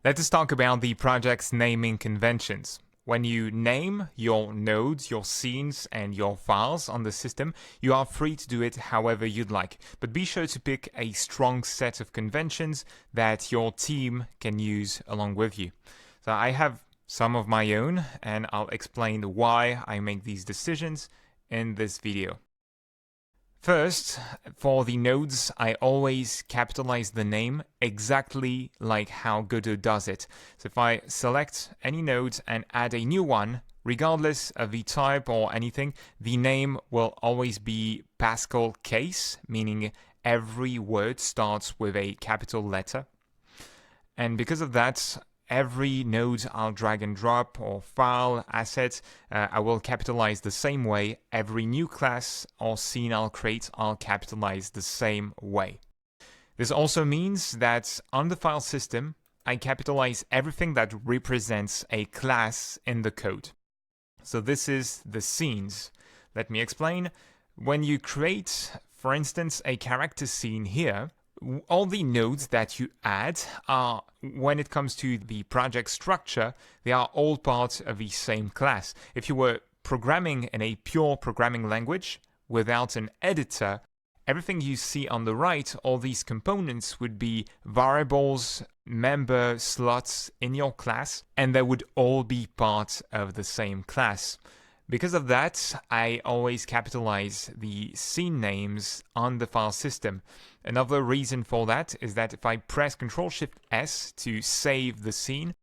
Let us talk about the project's naming conventions. When you name your nodes, your scenes, and your files on the system, you are free to do it however you'd like, but be sure to pick a strong set of conventions that your team can use along with you. So I have some of my own, and I'll explain why I make these decisions in this video. First, for the nodes, I always capitalize the name exactly like how Godot does it. So if I select any node and add a new one, regardless of the type or anything, the name will always be Pascal case, meaning every word starts with a capital letter. And because of that, every node I'll drag and drop or file asset, I will capitalize the same way. Every new class or scene I'll create, I'll capitalize the same way. This also means that on the file system, I capitalize everything that represents a class in the code. So this is the scenes. Let me explain. When you create, for instance, a character scene here, all the nodes that you add are, when it comes to the project structure, they are all part of the same class. If you were programming in a pure programming language without an editor, everything you see on the right, all these components would be variables, member slots in your class, and they would all be part of the same class. Because of that, I always capitalize the scene names on the file system. Another reason for that is that if I press Ctrl-Shift-S to save the scene,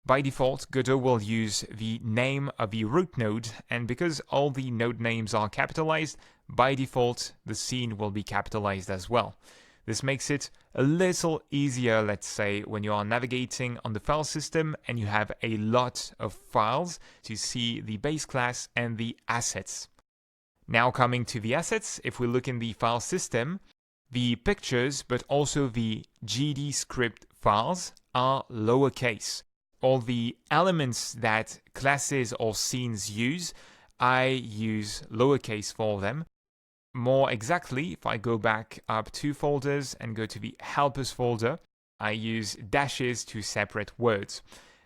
by default, Godot will use the name of the root node, and because all the node names are capitalized, by default, the scene will be capitalized as well. This makes it a little easier, let's say, when you are navigating on the file system and you have a lot of files to see the base class and the assets. Now coming to the assets, if we look in the file system, the pictures, but also the GDScript files are lowercase. All the elements that classes or scenes use, I use lowercase for them. More exactly, if I go back up 2 folders and go to the helpers folder, I use dashes to separate words.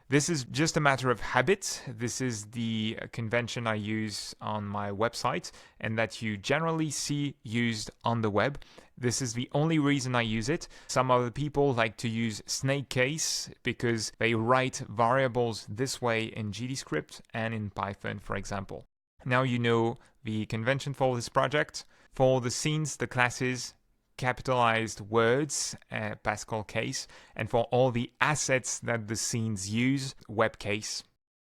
This is just a matter of habit. This is the convention I use on my website and that you generally see used on the web. This is the only reason I use it. Some other people like to use snake case because they write variables this way in GDScript and in Python, for example. Now you know the convention for this project. For the scenes, the classes, capitalized words, Pascal case, and for all the assets that the scenes use, web case.